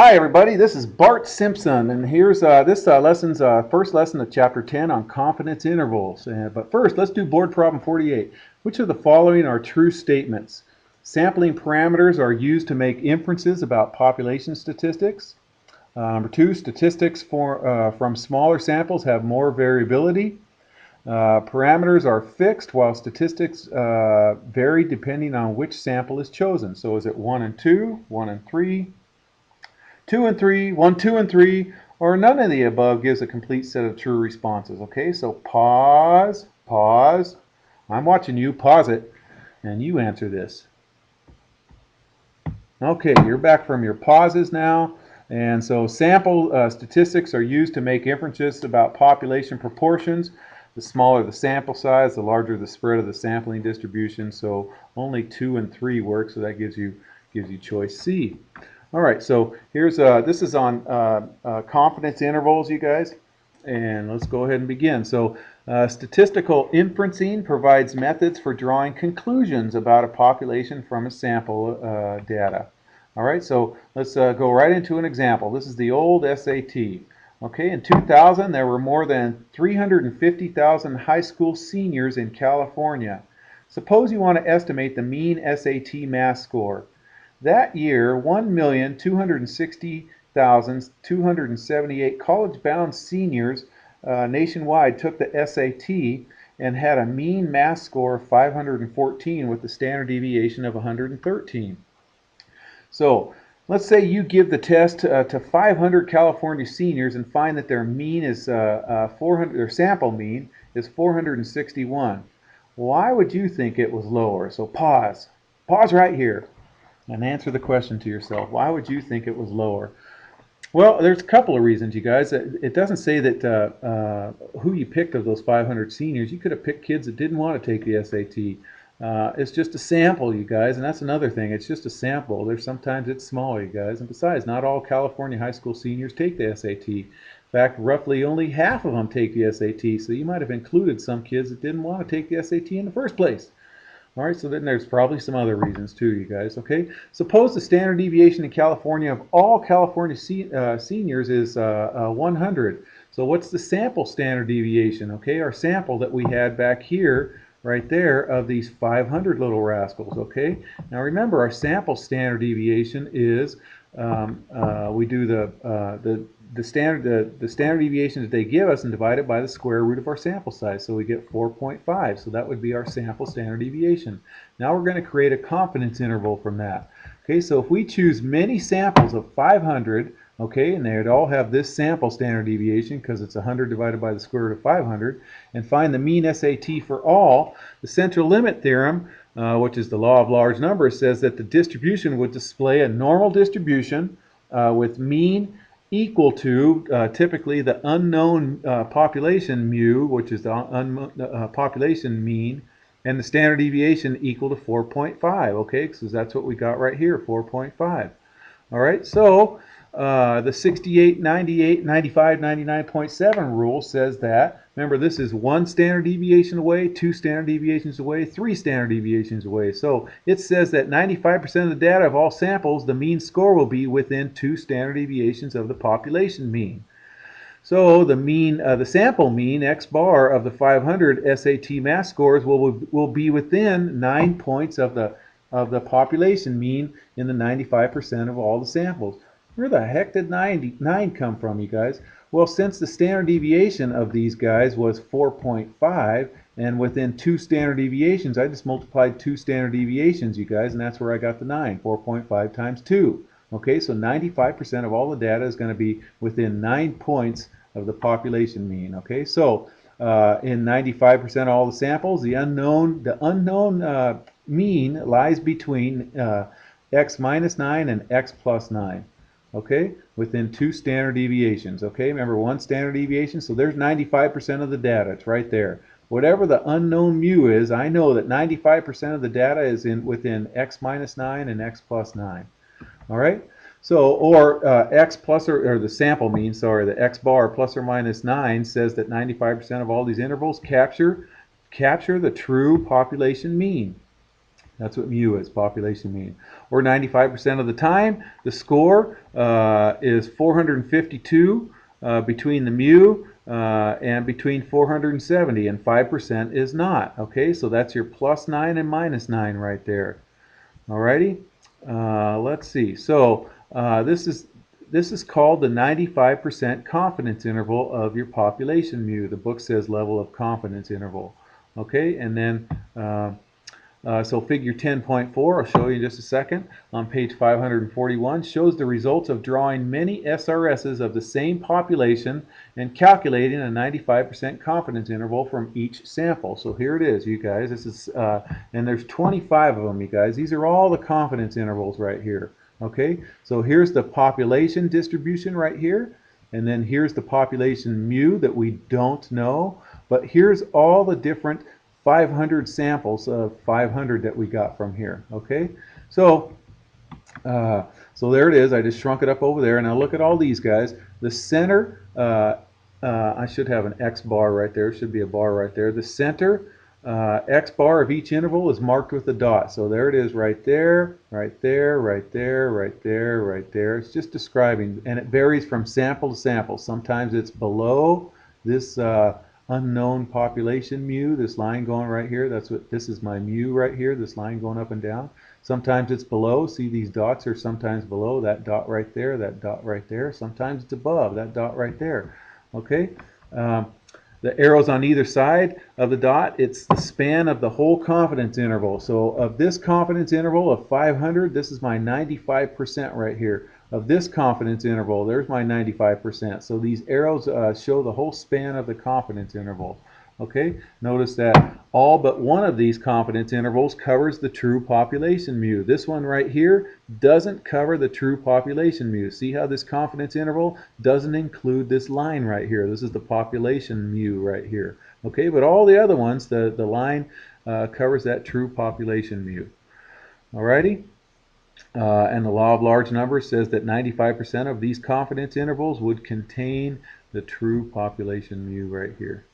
Hi everybody, this is Bart Simpson, and here's this lesson's first lesson of Chapter 10 on confidence intervals. But first, let's do board problem 48. Which of the following are true statements? Sampling parameters are used to make inferences about population statistics. Number two, statistics from smaller samples have more variability. Parameters are fixed while statistics vary depending on which sample is chosen. So is it 1 and 2, 1 and 3, 2 and 3, 1, 2 and 3, or none of the above gives a complete set of true responses. Okay, so pause, pause. I'm watching you, pause it, and you answer this. Okay, you're back from your pauses now. And so sample statistics are used to make inferences about population proportions. The smaller the sample size, the larger the spread of the sampling distribution. So only 2 and 3 work, so that gives you choice C. All right, so here's this is on confidence intervals, you guys, and let's go ahead and begin. So statistical inferencing provides methods for drawing conclusions about a population from a sample data. All right, so let's go right into an example. This is the old SAT. Okay, in 2000 there were more than 350,000 high school seniors in California. Suppose you want to estimate the mean SAT math score. That year, 1,260,278 college-bound seniors nationwide took the SAT and had a mean math score of 514 with a standard deviation of 113. So let's say you give the test to 500 California seniors and find that their mean is 400. Their sample mean is 461. Why would you think it was lower? So pause right here, and answer the question to yourself. Why would you think it was lower? Well, there's a couple of reasons, you guys. It doesn't say that who you picked of those 500 seniors. You could have picked kids that didn't want to take the SAT. It's just a sample, you guys, and that's another thing. It's just a sample. Sometimes it's smaller, you guys. And besides, not all California high school seniors take the SAT. In fact, roughly only half of them take the SAT, so you might have included some kids that didn't want to take the SAT in the first place. All right, so then there's probably some other reasons too, you guys, okay? Suppose the standard deviation in California of all California seniors is 100. So what's the sample standard deviation, okay? Our sample that we had back here, right there, of these 500 little rascals, okay? Now remember, our sample standard deviation is, we do the standard deviation that they give us and divide it by the square root of our sample size. So we get 4.5. So that would be our sample standard deviation. Now we're going to create a confidence interval from that. Okay, so if we choose many samples of 500, okay, and they'd all have this sample standard deviation because it's 100 divided by the square root of 500, and find the mean SAT for all, the central limit theorem, which is the law of large numbers, says that the distribution would display a normal distribution with mean equal to typically the unknown population mu, which is the population mean, and the standard deviation equal to 4.5. Okay, because that's what we got right here, 4.5. All right, so the 68, 98, 95, 99.7 rule says that, remember, this is 1 standard deviation away, 2 standard deviations away, 3 standard deviations away. So it says that 95% of the data of all samples, the mean score will be within 2 standard deviations of the population mean. So the mean, the sample mean, x bar, of the 500 SAT math scores will be within 9 points of the population mean in the 95% of all the samples. Where the heck did 9 come from, you guys? Well, since the standard deviation of these guys was 4.5, and within 2 standard deviations, I just multiplied 2 standard deviations, you guys, and that's where I got the 9, 4.5 times 2. Okay, so 95% of all the data is going to be within 9 points of the population mean. Okay, so in 95% of all the samples, the unknown mean lies between x minus 9 and x plus 9. Okay, within 2 standard deviations. Okay, remember 1 standard deviation, so there's 95% of the data. It's right there. Whatever the unknown mu is, I know that 95% of the data is within x minus 9 and x plus 9. All right, so or x plus or the sample mean, sorry, the x bar plus or minus 9 says that 95% of all these intervals capture the true population mean. That's what mu is, population mean. Or 95% of the time, the score is 452 between the mu and between 470, and 5% is not. Okay, so that's your +9 and -9 right there. Alrighty, let's see. So this is called the 95% confidence interval of your population mu. The book says level of confidence interval. Okay, and then so figure 10.4, I'll show you in just a second, on page 541, shows the results of drawing many SRSs of the same population and calculating a 95% confidence interval from each sample. So here it is, you guys. This is, and there's 25 of them, you guys. These are all the confidence intervals right here. Okay, so here's the population distribution right here, and then here's the population mu that we don't know, but here's all the different 500 samples of 500 that we got from here. Okay, so so there it is. I just shrunk it up over there, and now look at all these guys. The center, I should have an X bar right there. Should be a bar right there. The center X bar of each interval is marked with a dot. So there it is, right there, right there, right there, right there, right there. It's just describing, and it varies from sample to sample. Sometimes it's below this unknown population mu, this line going right here. That's what this is, my mu right here, this line going up and down. Sometimes it's below. See, these dots are sometimes below, that dot right there, that dot right there. Sometimes it's above, that dot right there. Okay, the arrows on either side of the dot, it's the span of the whole confidence interval. So of this confidence interval of 500, this is my 95% right here. Of this confidence interval, there's my 95%. So these arrows show the whole span of the confidence interval. Okay, notice that all but one of these confidence intervals covers the true population mu. This one right here doesn't cover the true population mu. See how this confidence interval doesn't include this line right here. This is the population mu right here. Okay, but all the other ones, the line covers that true population mu. Alrighty? And the law of large numbers says that 95% of these confidence intervals would contain the true population mu right here.